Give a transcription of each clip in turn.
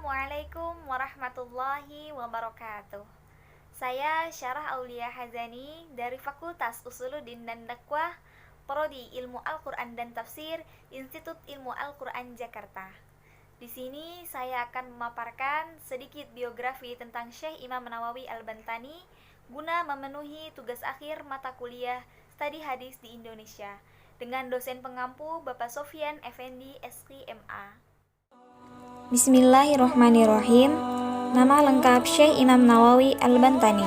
Assalamualaikum warahmatullahi wabarakatuh. Saya Syarah Aulia Hazani dari Fakultas Usuluddin dan Dakwah, Prodi Ilmu Al-Quran dan Tafsir, Institut Ilmu Al-Quran Jakarta. Di sini saya akan memaparkan sedikit biografi tentang Syekh Imam Nawawi Al-Bantani guna memenuhi tugas akhir mata kuliah Studi Hadis di Indonesia dengan dosen pengampu Bapak Sofyan Effendi SKMA. Bismillahirrohmanirrohim. Nama lengkap Syekh Imam Nawawi Al-Bantani.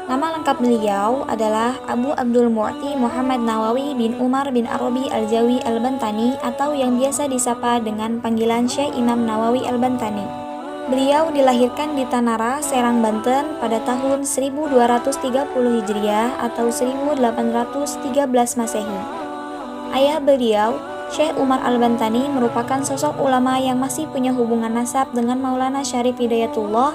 Nama lengkap beliau adalah Abu Abdul Mu'ti Muhammad Nawawi bin Umar bin Arabi Al-Jawi Al-Bantani atau yang biasa disapa dengan panggilan Syekh Imam Nawawi Al-Bantani. Beliau dilahirkan di Tanara, Serang, Banten pada tahun 1230 Hijriah atau 1813 Masehi. Ayah beliau, Syekh Umar Al-Bantani merupakan sosok ulama yang masih punya hubungan nasab dengan Maulana Syarif Hidayatullah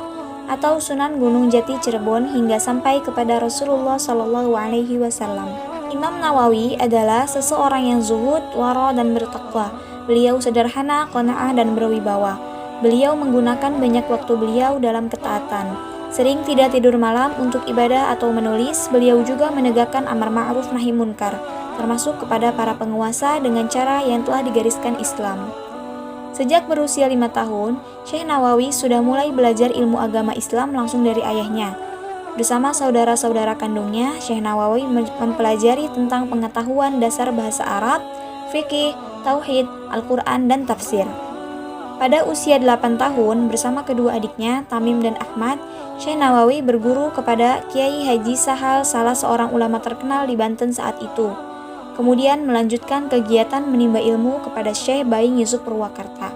atau Sunan Gunung Jati Cirebon hingga sampai kepada Rasulullah Shallallahu Alaihi Wasallam. Imam Nawawi adalah seseorang yang zuhud, wara dan bertakwa. Beliau sederhana, qanaah dan berwibawa. Beliau menggunakan banyak waktu beliau dalam ketaatan. Sering tidak tidur malam untuk ibadah atau menulis. Beliau juga menegakkan amar ma'ruf nahi munkar, termasuk kepada para penguasa dengan cara yang telah digariskan Islam. Sejak berusia 5 tahun, Syekh Nawawi sudah mulai belajar ilmu agama Islam langsung dari ayahnya. Bersama saudara-saudara kandungnya, Syekh Nawawi mempelajari tentang pengetahuan dasar bahasa Arab, fikih, tauhid, Al-Quran, dan tafsir. Pada usia 8 tahun, bersama kedua adiknya, Tamim dan Ahmad, Syekh Nawawi berguru kepada Kiai Haji Sahal, salah seorang ulama terkenal di Banten saat itu. Kemudian melanjutkan kegiatan menimba ilmu kepada Syekh Baing Yusuf Purwakarta.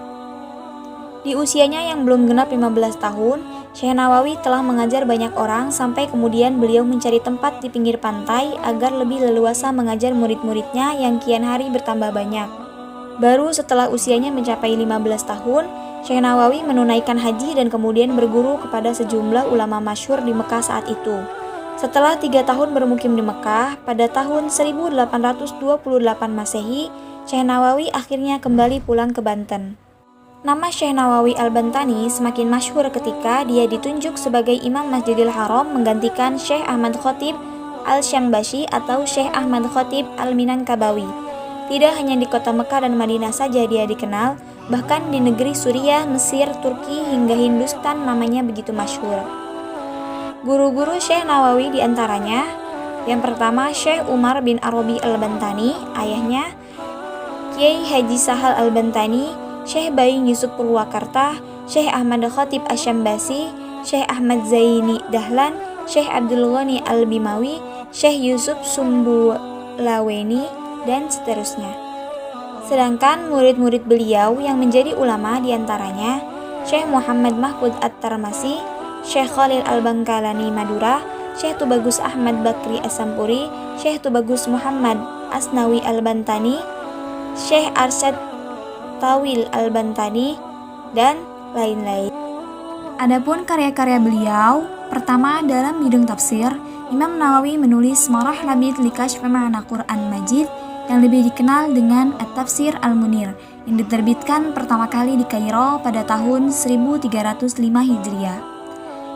Di usianya yang belum genap 15 tahun, Syekh Nawawi telah mengajar banyak orang sampai kemudian beliau mencari tempat di pinggir pantai agar lebih leluasa mengajar murid-muridnya yang kian hari bertambah banyak. Baru setelah usianya mencapai 15 tahun, Syekh Nawawi menunaikan haji dan kemudian berguru kepada sejumlah ulama masyhur di Mekah saat itu. Setelah 3 tahun bermukim di Mekah, pada tahun 1828 Masehi, Syekh Nawawi akhirnya kembali pulang ke Banten. Nama Syekh Nawawi Al-Bantani semakin masyhur ketika dia ditunjuk sebagai Imam Masjidil Haram menggantikan Syekh Ahmad Khatib Al-Syambashi atau Syekh Ahmad Khatib Al-Minangkabawi. Tidak hanya di kota Mekah dan Madinah saja dia dikenal, bahkan di negeri Suriah, Mesir, Turki, hingga Hindustan namanya begitu masyhur. Guru-guru Syekh Nawawi diantaranya, yang pertama Syekh Umar bin Arabi Al-Bantani, ayahnya, Kiai Haji Sahal Al-Bantani, Syekh Baing Yusuf Purwakarta, Syekh Ahmad Khatib Asyambasi, Syekh Ahmad Zaini Dahlan, Syekh Abdul Ghani Al-Bimawi, Syekh Yusuf Sumbulaweni, dan seterusnya. Sedangkan murid-murid beliau yang menjadi ulama diantaranya Syekh Muhammad Mahfud At-Tarmasi, Syekh Khalil Al-Bangkalani Madura, Syekh Tubagus Ahmad Bakri As-Sampuri, Syekh Tubagus Muhammad Asnawi Al-Bantani, Syekh Arsyad Tawil Al-Bantani, dan lain-lain. Adapun karya-karya beliau, pertama dalam bidang tafsir, Imam Nawawi menulis Marah Labid Likashf Ma'na Quran Majid yang lebih dikenal dengan At-Tafsir Al-Munir yang diterbitkan pertama kali di Kairo pada tahun 1305 Hijriah.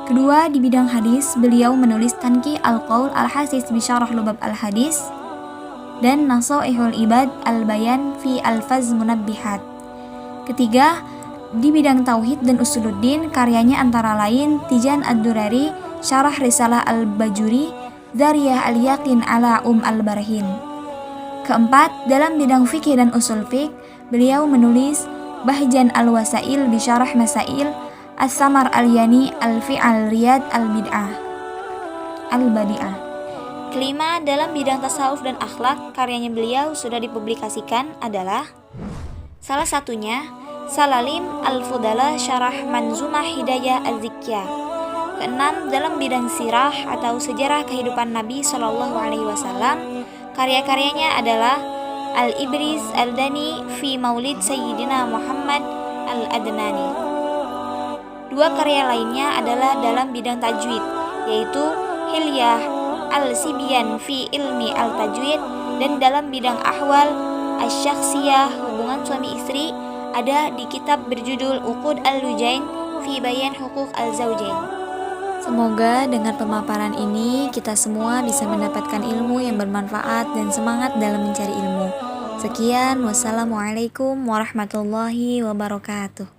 Kedua, di bidang hadis, beliau menulis Tanqi Al-Qaul Al-Hasis Bisyarah Lubab Al-Hadis dan Nasaihul Ibad Al-Bayan fi Al-Faz Munabbihat. Ketiga, di bidang tauhid dan usuluddin, karyanya antara lain Tijan Ad-Durari, Syarah Risalah Al-Bajuri, Zariyah Al-Yaqin ala Al-Barahin. Keempat, dalam bidang fikih dan usul fiqh, beliau menulis Bahjan Al-Wasail Bisyarah Masail, As-Samar Al-Yani Al-Fi'al Riyad Al-Bid'ah Al-Badi'ah. Kelima, dalam bidang tasawuf dan akhlak, karyanya beliau sudah dipublikasikan adalah salah satunya Salalim Al-Fudala Syarah Manzumah Hidayah Az-Zikyah. Keenam, dalam bidang sirah atau sejarah kehidupan Nabi Shallallahu Alaihi Wasallam, karya-karyanya adalah Al-Ibriz Al-Dani fi Maulid Sayyidina Muhammad Al-Adnani. Dua karya lainnya adalah dalam bidang tajwid, yaitu Hilyah Al-Sibyan fi Ilmi Al-Tajwid, dan dalam bidang ahwal Asy-Syakhsiyah, hubungan suami istri, ada di kitab berjudul Uqud Al-Lujain fi Bayan Huquq Al-Zawjain. Semoga dengan pemaparan ini kita semua bisa mendapatkan ilmu yang bermanfaat dan semangat dalam mencari ilmu. Sekian, wassalamualaikum warahmatullahi wabarakatuh.